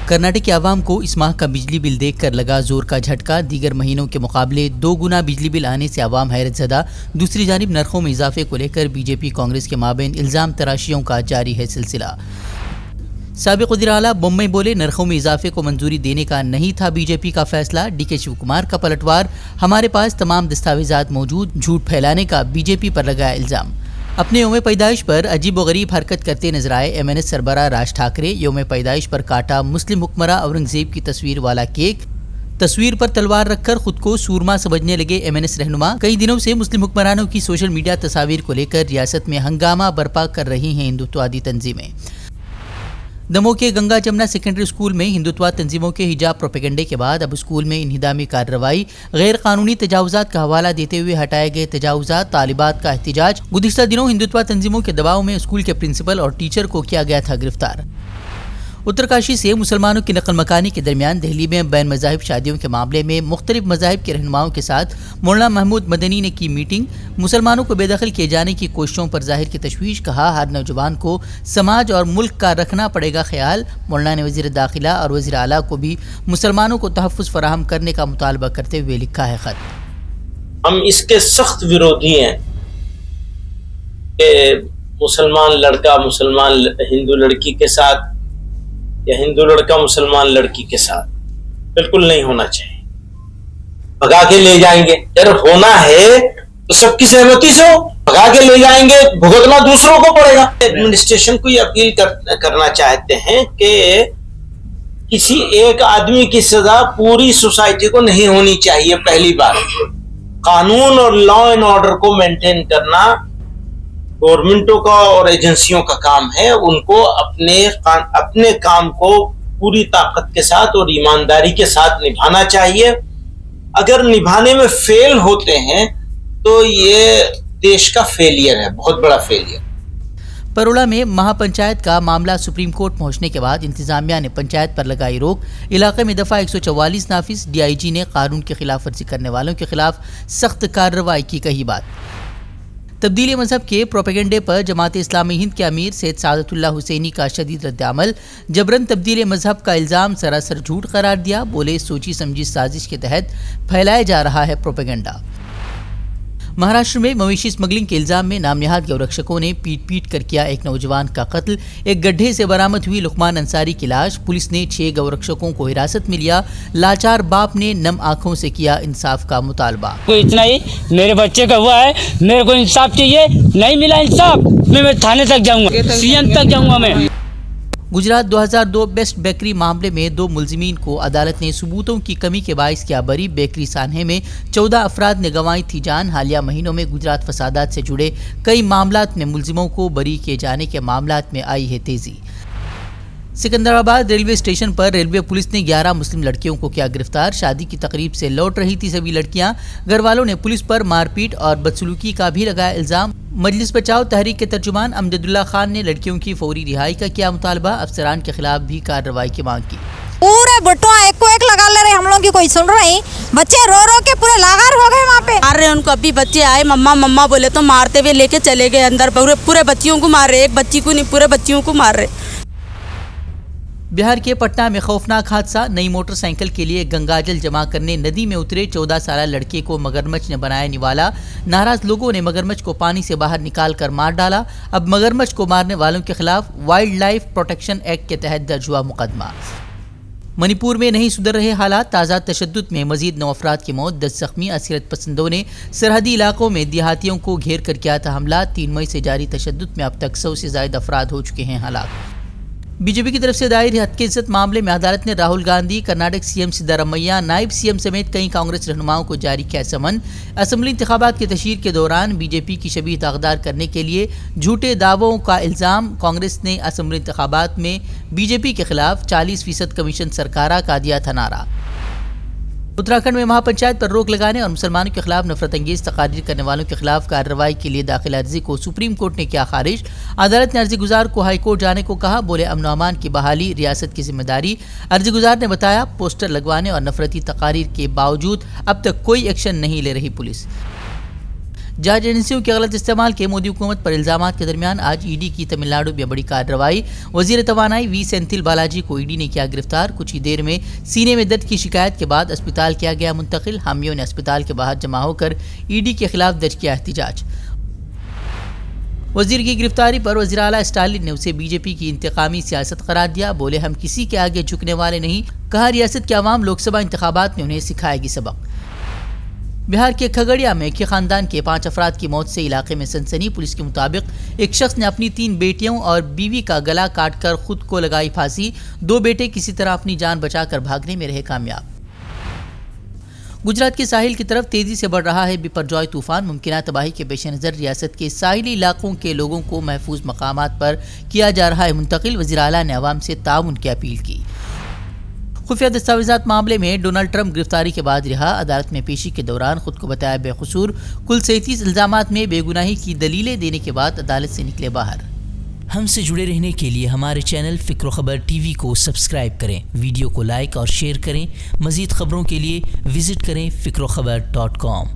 کرناٹک کے عوام کو اس ماہ کا بجلی بل دیکھ کر لگا زور کا جھٹکا۔ دیگر مہینوں کے مقابلے 2 گنا بجلی بل آنے سے عوام حیرت زدہ۔ دوسری جانب نرخوں میں اضافے کو لے کر بی جے پی کانگریس کے مابین الزام تراشیوں کا جاری ہے سلسلہ۔ سابق وزیر اعلیٰ بومئی بولے، نرخوں میں اضافے کو منظوری دینے کا نہیں تھا بی جے پی کا فیصلہ۔ ڈی کے شیو کمار کا پلٹوار، ہمارے پاس تمام دستاویزات موجود، جھوٹ پھیلانے کا بی جے پی پر لگایا الزام۔ اپنے یوم پیدائش پر عجیب و غریب حرکت کرتے نظر آئے ایم این ایس سربراہ راج ٹھاکرے۔ یوم پیدائش پر کاٹا مسلم حکمراں اورنگزیب کی تصویر والا کیک، تصویر پر تلوار رکھ کر خود کو سورما سمجھنے لگے ایم این ایس رہنما۔ کئی دنوں سے مسلم حکمرانوں کی سوشل میڈیا تصاویر کو لے کر ریاست میں ہنگامہ برپا کر رہی ہیں ہندوتوادی تنظیمیں۔ دموہ کے گنگا جمنا سیکنڈری اسکول میں ہندوتوا تنظیموں کے حجاب پروپیگنڈے کے بعد اب اسکول میں انہدامی کارروائی۔ غیر قانونی تجاوزات کا حوالہ دیتے ہوئے ہٹائے گئے تجاوزات، طالبات کا احتجاج۔ گزشتہ دنوں ہندوتوا تنظیموں کے دباؤ میں اسکول کے پرنسپل اور ٹیچر کو کیا گیا تھا گرفتار۔ اترکاشی سے مسلمانوں کی نقل مکانی کے درمیان دہلی میں بین مذاہب شادیوں کے معاملے میں مختلف مذاہب کے رہنماؤں کے ساتھ مولانا محمود مدنی نے کی میٹنگ۔ مسلمانوں کو بے دخل کیے جانے کی کوششوں پر ظاہر کی تشویش، کہا ہر نوجوان کو سماج اور ملک کا رکھنا پڑے گا خیال۔ مولانا نے وزیر داخلہ اور وزیر اعلیٰ کو بھی مسلمانوں کو تحفظ فراہم کرنے کا مطالبہ کرتے ہوئے لکھا ہے خط۔ ہم اس کے سخت ورودھی ہیں کہ مسلمان لڑکا مسلمان ہندو لڑکی کے ساتھ یا ہندو لڑکا مسلمان لڑکی کے ساتھ بالکل نہیں ہونا چاہیے۔ بھگا کے لے جائیں گے، اگر ہونا ہے تو سب کی سہمتی سے ہو، بھگا کے لے جائیں گے، بھگتنا دوسروں کو پڑے گا۔ ایڈمنسٹریشن کو یہ اپیل کرنا چاہتے ہیں کہ کسی ایک آدمی کی سزا پوری سوسائٹی کو نہیں ہونی چاہیے۔ پہلی بات، قانون اور لا اینڈ آرڈر کو مینٹین کرنا گورنمنٹوں کا اور ایجنسیوں کا کام ہے۔ ان کو اپنے کام کو پوری طاقت کے ساتھ اور ایمانداری کے ساتھ نبھانا چاہیے۔ اگر نبھانے میں فیل ہوتے ہیں تو یہ دیش کا فیلئر ہے، بہت بڑا فیلئر۔ پرولا میں مہا پنچایت کا معاملہ سپریم کورٹ پہنچنے کے بعد انتظامیہ نے پنچایت پر لگائی روک۔ علاقے میں دفعہ 144 نافذ، ڈی آئی جی نے قانون کی خلاف ورزی کرنے والوں کے خلاف سخت کارروائی کی، کہی بات۔ تبدیلی مذہب کے پروپیگنڈے پر جماعت اسلامی ہند کے امیر سید سعادت اللہ حسینی کا شدید رد عمل۔ جبرن تبدیل مذہب کا الزام سراسر جھوٹ قرار دیا، بولے سوچی سمجھی سازش کے تحت پھیلایا جا رہا ہے پروپیگنڈا۔ مہاراشٹر میں مویشی اسمگلنگ کے الزام میں نام نہاد گورکشکوں نے پیٹ کر کیا ایک نوجوان کا قتل۔ ایک گڈھے سے برآمد ہوئی لقمان انصاری کی لاش، پولیس نے 6 گورکشکوں کو حراست میں لیا۔ لاچار باپ نے نم آنکھوں سے کیا انصاف کا مطالبہ۔ اتنا ہی میرے بچے کا ہوا ہے، میرے کو انصاف چاہیے، نہیں ملا انصاف میں تھانے تک جاؤں گا، سی ایم تک جاؤں گا میں۔ گجرات 2002 بیسٹ بیکری معاملے میں 2 ملزمین کو عدالت نے ثبوتوں کی کمی کے باعث کیا بری۔ بیکری سانحے میں 14 افراد نے گنوائی تھی جان۔ حالیہ مہینوں میں گجرات فسادات سے جڑے کئی معاملات میں ملزموں کو بری کیے جانے کے معاملات میں آئی ہے تیزی۔ سکندرآباد ریلوے اسٹیشن پر ریلوے پولیس نے 11 مسلم لڑکیوں کو کیا گرفتار۔ شادی کی تقریب سے لوٹ رہی تھی سبھی لڑکیاں، گھر والوں نے پولیس پر مار پیٹ اور بدسلوکی کا بھی لگایا الزام۔ مجلس بچاؤ تحریک کے ترجمان امجد اللہ خان نے لڑکیوں کی فوری رہائی کا کیا مطالبہ، افسران کے خلاف بھی کارروائی کی مانگ کی۔ پورے بٹوا ایک کو ایک لگا لے رہے، ہم لوگ کی کوئی سن رہی؟ بچے رو رو کے پورے لاغار ہو گئے وہاں پہ۔ مار رہے ان کو، ابھی بچے آئے مما مما بولے تو مارتے ہوئے لے کے چلے گئے اندر، پورے بچیوں کو مار رہے، ایک بچی کو نہیں پورے بچیوں کو مار رہے۔ بہار کے پٹنہ میں خوفناک حادثہ، نئی موٹر سائیکل کے لیے گنگا جل جمع کرنے ندی میں اترے 14 سالہ لڑکے کو مگرمچھ نے بنایا نوالا۔ ناراض لوگوں نے مگرمچھ کو پانی سے باہر نکال کر مار ڈالا۔ اب مگرمچھ کو مارنے والوں کے خلاف وائلڈ لائف پروٹیکشن ایکٹ کے تحت درج ہوا مقدمہ۔ منی پور میں نہیں سدھر رہے حالات، تازہ تشدد میں مزید 9 افراد کی موت، 10 زخمی۔ عسکریت پسندوں نے سرحدی علاقوں میں دیہاتیوں کو گھیر کر کیا تھا حملہ۔ 3 مئی سے جاری تشدد میں اب تک 100 سے زائد افراد ہو چکے ہیں ہلاک۔ بی جے پی کی طرف سے دائر حد کی عزت معاملے میں عدالت نے راہل گاندھی، کرناٹک سی ایم سدھارمیہ، نائب سی ایم سمیت کئی کانگریس رہنماؤں کو جاری کیا سمن۔ اسمبلی انتخابات کی تشہیر کے دوران بی جے پی کی شبیہ داغدار کرنے کے لیے جھوٹے دعووں کا الزام۔ کانگریس نے اسمبلی انتخابات میں بی جے پی کے خلاف 40% کمیشن سرکارہ کا دیا تھا نعرہ۔ اتراکھنڈ میں مہا پنچایت پر روک لگانے اور مسلمانوں کے خلاف نفرت انگیز تقاریر کرنے والوں کے خلاف کارروائی کے لیے داخل عرضی کو سپریم کورٹ نے کیا خارج۔ عدالت نے عرضی گزار کو ہائی کورٹ جانے کو کہا، بولے امن و امان کی بحالی ریاست کی ذمہ داری۔ عرضی گزار نے بتایا پوسٹر لگوانے اور نفرتی تقاریر کے باوجود اب تک کوئی ایکشن نہیں لے رہی پولیس۔ جانچ ایجنسیوں کے غلط استعمال کے مودی حکومت پر الزامات کے درمیان آج ای ڈی کی تمل ناڈو میں بڑی کارروائی. وزیر توانائی وی سینتھل بالاجی کو ای ڈی نے کیا گرفتار. کچھ ہی دیر میں سینے میں درد کی شکایت کے بعد اسپتال کیا گیا منتقل. حامیوں نے اسپتال کے باہر جمع ہو کر ای ڈی کے خلاف درج کیا احتجاج. وزیر کی گرفتاری پر وزیر اعلیٰ اسٹالن نے اسے بی جے پی کی انتقامی سیاست قرار دیا. بولے ہم کسی کے آگے جھکنے والے نہیں. کہا ریاست کے عوام لوک سبھا انتخابات میں انہیں سکھائے گی سبق. بہار کے کھگڑیا میں ایک خاندان کے 5 افراد کی موت سے علاقے میں سنسنی. پولیس کے مطابق ایک شخص نے اپنی 3 بیٹیوں اور بیوی کا گلا کاٹ کر خود کو لگائی پھانسی. 2 بیٹے کسی طرح اپنی جان بچا کر بھاگنے میں رہے کامیاب. گجرات کے ساحل کی طرف تیزی سے بڑھ رہا ہے بپرجوائے طوفان. ممکنہ تباہی کے پیش نظر ریاست کے ساحلی علاقوں کے لوگوں کو محفوظ مقامات پر کیا جا رہا ہے منتقل. وزیر اعلیٰ نے عوام سے تعاون کی اپیل کی. خفیہ دستاویزات معاملے میں ڈونلڈ ٹرمپ گرفتاری کے بعد رہا. عدالت میں پیشی کے دوران خود کو بتایا بے قصور. کل 37 الزامات میں بے گناہی کی دلیلیں دینے کے بعد عدالت سے نکلے باہر. ہم سے جڑے رہنے کے لیے ہمارے چینل فکر و خبر ٹی وی کو سبسکرائب کریں. ویڈیو کو لائک اور شیئر کریں. مزید خبروں کے لیے وزٹ کریں فکروخبر.com.